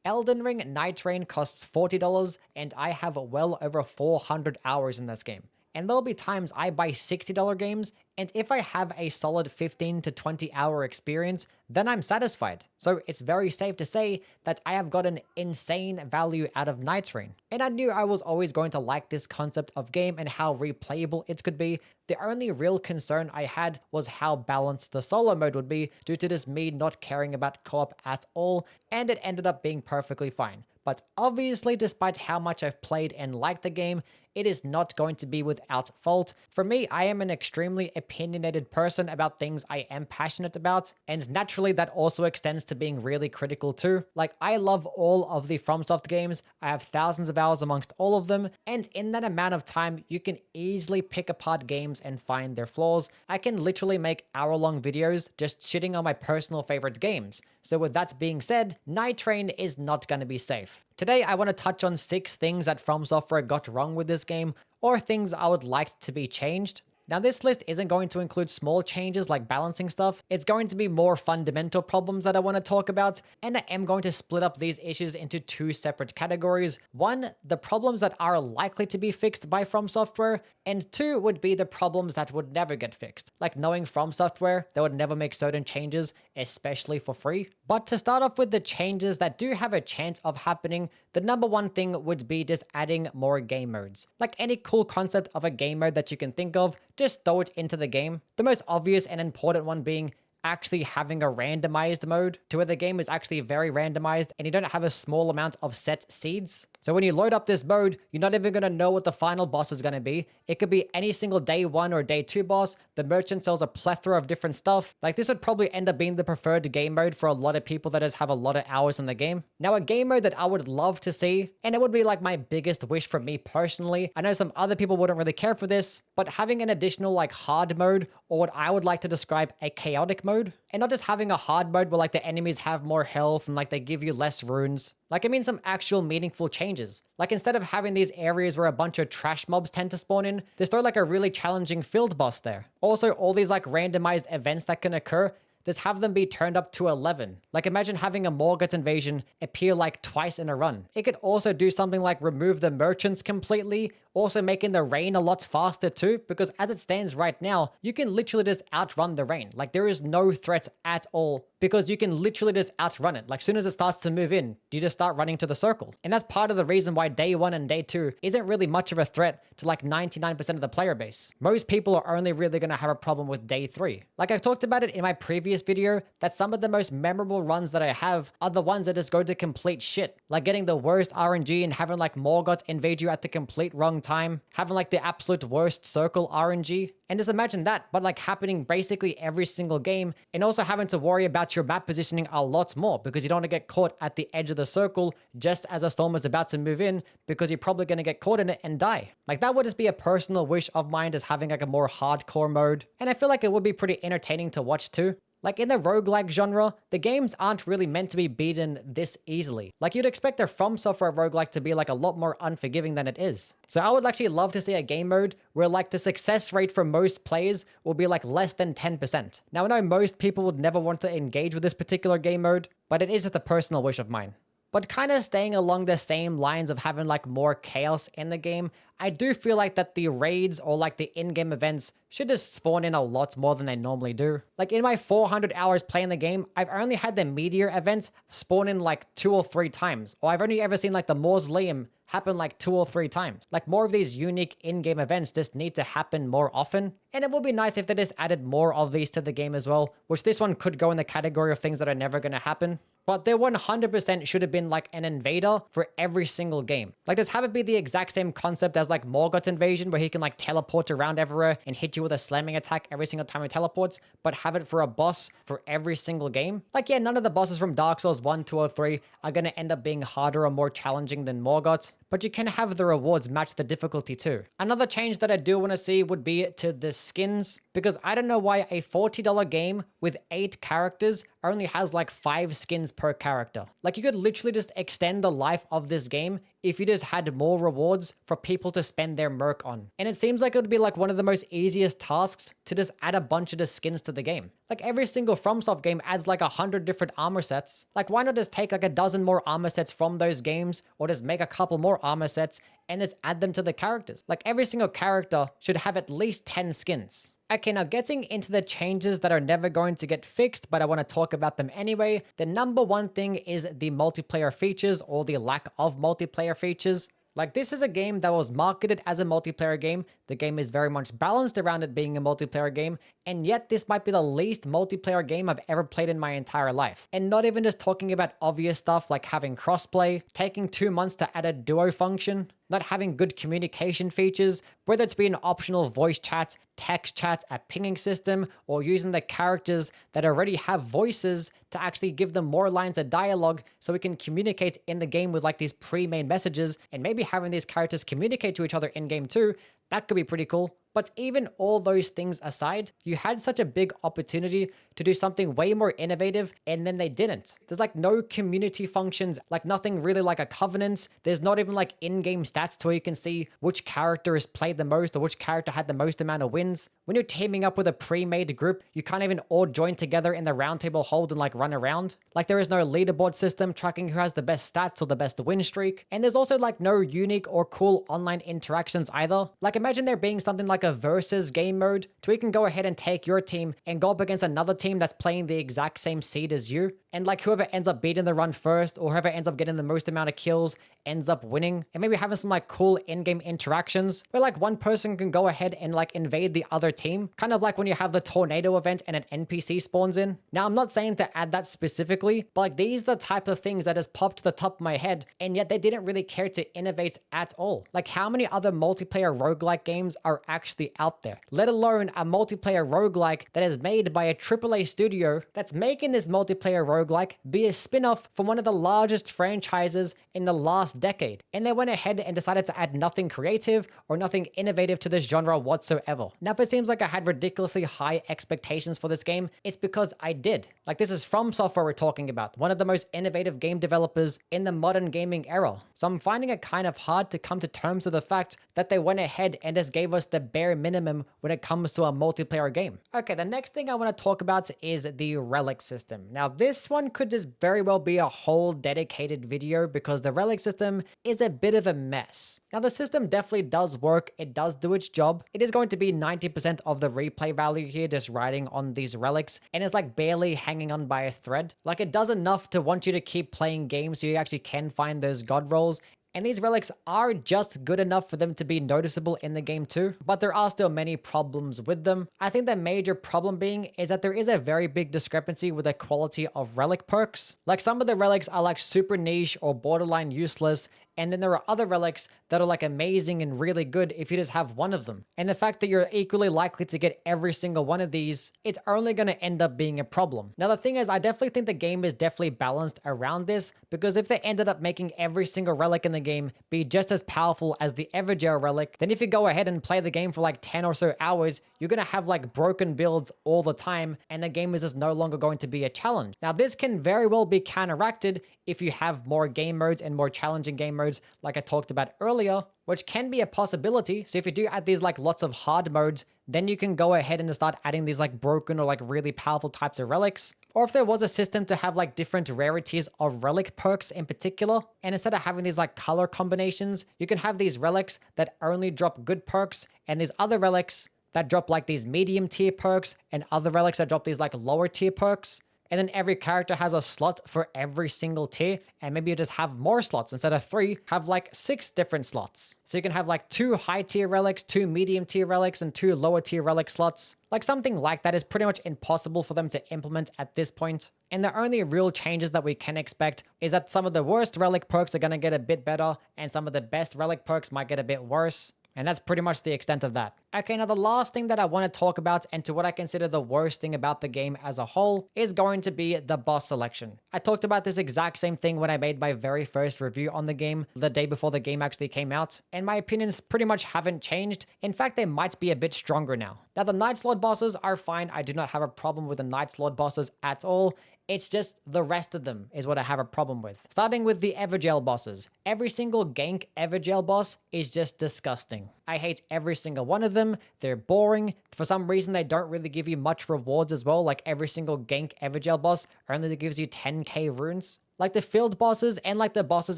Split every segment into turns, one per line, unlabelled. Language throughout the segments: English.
Elden Ring Nightreign costs $40, and I have well over 400 hours in this game. And there'll be times I buy $60 games, and if I have a solid 15 to 20 hour experience, then I'm satisfied. So it's very safe to say that I have gotten insane value out of Nightreign. And I knew I was always going to like this concept of game and how replayable it could be. The only real concern I had was how balanced the solo mode would be due to just me not caring about co-op at all, and it ended up being perfectly fine. But obviously, despite how much I've played and liked the game, it is not going to be without fault. For me, I am an extremely opinionated person about things I am passionate about, and naturally that also extends to being really critical too. Like, I love all of the FromSoft games, I have thousands of hours amongst all of them, and in that amount of time, you can easily pick apart games and find their flaws. I can literally make hour-long videos just shitting on my personal favorite games. So with that being said, Nightreign is not going to be safe. Today, I want to touch on 6 things that From Software got wrong with this game, or things I would like to be changed. Now, this list isn't going to include small changes like balancing stuff. It's going to be more fundamental problems that I want to talk about, and I am going to split up these issues into 2 separate categories. 1, the problems that are likely to be fixed by From Software, and 2 would be the problems that would never get fixed. Like knowing From Software, they would never make certain changes, especially for free. But to start off with the changes that do have a chance of happening, the number 1 thing would be just adding more game modes. Like any cool concept of a game mode that you can think of, just throw it into the game. The most obvious and important one being actually having a randomized mode to where the game is actually very randomized and you don't have a small amount of set seeds. So when you load up this mode, you're not even going to know what the final boss is going to be. It could be any single day 1 or day 2 boss. The merchant sells a plethora of different stuff. Like, this would probably end up being the preferred game mode for a lot of people that just have a lot of hours in the game. Now, a game mode that I would love to see, and it would be like my biggest wish for me personally, I know some other people wouldn't really care for this, but having an additional like hard mode, or what I would like to describe a chaotic mode, and not just having a hard mode where like the enemies have more health and like they give you less runes. Like, I mean some actual meaningful changes. Like, instead of having these areas where a bunch of trash mobs tend to spawn in, just throw like a really challenging field boss there. Also, all these like randomized events that can occur, just have them be turned up to 11. Like, imagine having a Morgott invasion appear like twice in a run. It could also do something like remove the merchants completely, also making the rain a lot faster too, because as it stands right now, you can literally just outrun the rain. Like, there is no threat at all because you can literally just outrun it. Like, soon as it starts to move in, you just start running to the circle. And that's part of the reason why day 1 and day 2 isn't really much of a threat to like 99% of the player base. Most people are only really going to have a problem with day 3. Like, I've talked about it in my previous video, that some of the most memorable runs that I have are the ones that just go to complete shit. Like getting the worst RNG and having like Morgott invade you at the complete wrong time, having like the absolute worst circle RNG. And just imagine that, but like happening basically every single game, and also having to worry about your map positioning a lot more because you don't want to get caught at the edge of the circle just as a storm is about to move in, because you're probably going to get caught in it and die. Like, that would just be a personal wish of mine, just having like a more hardcore mode. And I feel like it would be pretty entertaining to watch too. Like, in the roguelike genre, the games aren't really meant to be beaten this easily. Like, you'd expect a From Software roguelike to be like a lot more unforgiving than it is. So I would actually love to see a game mode where like the success rate for most players will be like less than 10%. Now, I know most people would never want to engage with this particular game mode, but it is just a personal wish of mine. But kind of staying along the same lines of having like more chaos in the game, I do feel like that the raids or like the in-game events should just spawn in a lot more than they normally do. Like, in my 400 hours playing the game, I've only had the meteor events spawn in like 2 or 3 times. Or I've only ever seen like the mausoleum happen like 2 or 3 times. Like, more of these unique in-game events just need to happen more often. And it would be nice if they just added more of these to the game as well, which this one could go in the category of things that are never going to happen. But there 100% should have been like an invader for every single game. Like, just have it be the exact same concept as like Morgott invasion, where he can like teleport around everywhere and hit you with a slamming attack every single time he teleports, but have it for a boss for every single game. Like, yeah, none of the bosses from Dark Souls 1, 2, or 3 are going to end up being harder or more challenging than Morgott, but you can have the rewards match the difficulty too. Another change that I do want to see would be to the skins, because I don't know why a $40 game with 8 characters only has like 5 skins per character. Like you could literally just extend the life of this game if you just had more rewards for people to spend their merc on. And it seems like it would be like one of the most easiest tasks to just add a bunch of the skins to the game. Like every single FromSoft game adds like 100 different armor sets. Like why not just take like a dozen more armor sets from those games, or just make a couple more armor sets and just add them to the characters? Like every single character should have at least 10 skins. Okay, now getting into the changes that are never going to get fixed, but I want to talk about them anyway. The number one thing is the multiplayer features, or the lack of multiplayer features. Like this is a game that was marketed as a multiplayer game. The game is very much balanced around it being a multiplayer game, and yet this might be the least multiplayer game I've ever played in my entire life. And not even just talking about obvious stuff like having crossplay, taking 2 months to add a duo function, not having good communication features, whether it's being optional voice chat, text chat, a pinging system, or using the characters that already have voices to actually give them more lines of dialogue so we can communicate in the game with like these pre-made messages, and maybe having these characters communicate to each other in game too. That could be pretty cool. But even all those things aside, you had such a big opportunity to do something way more innovative, and then they didn't. There's like no community functions, like nothing really like a covenant. There's not even like in-game stats to where you can see which character has played the most or which character had the most amount of wins. When you're teaming up with a pre-made group, you can't even all join together in the round table hold and like run around. Like there is no leaderboard system tracking who has the best stats or the best win streak. And there's also like no unique or cool online interactions either. Like imagine there being something like a versus game mode to where you can go ahead and take your team and go up against another team that's playing the exact same seed as you. And like whoever ends up beating the run first, or whoever ends up getting the most amount of kills ends up winning. And maybe having some like cool in-game interactions where like one person can go ahead and like invade the other team. Kind of like when you have the tornado event and an NPC spawns in. Now I'm not saying to add that specifically, but like these are the type of things that has popped to the top of my head, and yet they didn't really care to innovate at all. Like how many other multiplayer roguelike games are actually out there? Let alone a multiplayer roguelike that is made by a AAA studio that's making this multiplayer roguelike be a spin-off from one of the largest franchises in the last decade. And they went ahead and decided to add nothing creative or nothing innovative to this genre whatsoever. Now if it seems like I had ridiculously high expectations for this game, it's because I did. Like this is From Software we're talking about, one of the most innovative game developers in the modern gaming era. So I'm finding it kind of hard to come to terms with the fact that they went ahead and just gave us the bare minimum when it comes to a multiplayer game. Okay, the next thing I want to talk about is the relic system. Now this one could just very well be a whole dedicated video because the relic system is a bit of a mess. Now the system definitely does work, it does do its job. It is going to be 90% of the replay value here just riding on these relics, and it's like barely hanging on by a thread. Like it does enough to want you to keep playing games so you actually can find those god rolls. And these relics are just good enough for them to be noticeable in the game too, but there are still many problems with them. I think the major problem being is that there is a very big discrepancy with the quality of relic perks. Like some of the relics are like super niche or borderline useless, and then there are other relics that are like amazing and really good if you just have one of them. And the fact that you're equally likely to get every single one of these, it's only going to end up being a problem. Now the thing is, I definitely think the game is definitely balanced around this, because if they ended up making every single relic in the game be just as powerful as the Evergel relic, then if you go ahead and play the game for like 10 or so hours, you're going to have like broken builds all the time, and the game is just no longer going to be a challenge. Now this can very well be counteracted if you have more game modes and more challenging game modes like I talked about earlier, which can be a possibility. So if you do add these like lots of hard modes, then you can go ahead and start adding these like broken or like really powerful types of relics. Or if there was a system to have like different rarities of relic perks in particular, and instead of having these like color combinations, you can have these relics that only drop good perks, and these other relics that drop like these medium tier perks, and other relics that drop these like lower tier perks. And then every character has a slot for every single tier, and maybe you just have more slots. Instead of 3, have like 6 different slots. So you can have like 2 high tier relics, 2 medium tier relics, and 2 lower tier relic slots. Like something like that is pretty much impossible for them to implement at this point. And the only real changes that we can expect is that some of the worst relic perks are going to get a bit better, and some of the best relic perks might get a bit worse. And that's pretty much the extent of that. Okay, now the last thing that I want to talk about, and to what I consider the worst thing about the game as a whole, is going to be the boss selection. I talked about this exact same thing when I made my very first review on the game, the day before the game actually came out, and my opinions pretty much haven't changed. In fact, they might be a bit stronger now. Now the Night's Lord bosses are fine. I do not have a problem with the Night's Lord bosses at all. It's just the rest of them is what I have a problem with. Starting with the Evergel bosses. Every single gank Evergel boss is just disgusting. I hate every single one of them. They're boring. For some reason, they don't really give you much rewards as well. Like every single gank Evergel boss only gives you 10k runes. Like the field bosses and like the bosses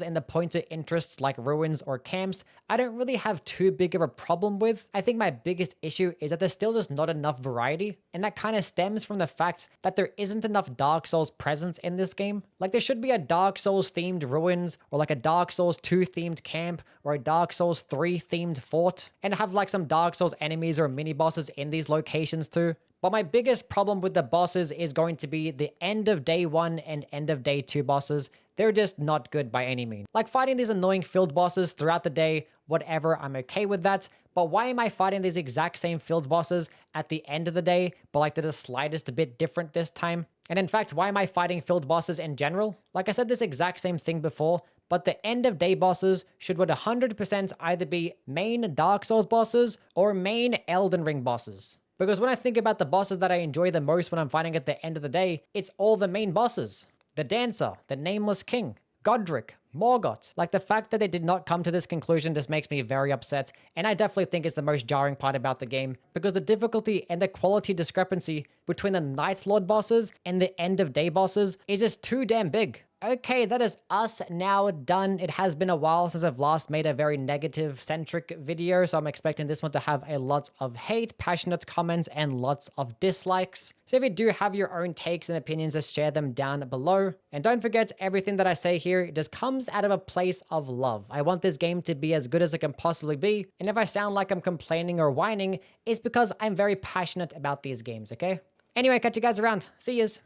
in the pointer interests like ruins or camps, I don't really have too big of a problem with. I think my biggest issue is that there's still just not enough variety, and that kind of stems from the fact that there isn't enough Dark Souls presence in this game. Like there should be a Dark Souls themed ruins, or like a Dark Souls 2 themed camp, or a Dark Souls 3 themed fort, and have like some Dark Souls enemies or mini bosses in these locations too. But my biggest problem with the bosses is going to be the end of day 1 and end of day 2 bosses. They're just not good by any means. Like fighting these annoying field bosses throughout the day, whatever, I'm okay with that. But why am I fighting these exact same field bosses at the end of the day, but like they're the slightest bit different this time? And in fact, why am I fighting field bosses in general? Like I said this exact same thing before, but the end of day bosses should 100% either be main Dark Souls bosses or main Elden Ring bosses. Because when I think about the bosses that I enjoy the most when I'm fighting at the end of the day, it's all the main bosses. The Dancer, the Nameless King, Godric, Morgott. Like the fact that they did not come to this conclusion just makes me very upset, and I definitely think it's the most jarring part about the game, because the difficulty and the quality discrepancy between the Night Lord bosses and the end of day bosses is just too damn big. Okay, that is us now done. It has been a while since I've last made a very negative-centric video, so I'm expecting this one to have a lot of hate, passionate comments, and lots of dislikes. So if you do have your own takes and opinions, just share them down below. And don't forget, everything that I say here just comes out of a place of love. I want this game to be as good as it can possibly be, and if I sound like I'm complaining or whining, it's because I'm very passionate about these games, okay? Anyway, catch you guys around. See yous.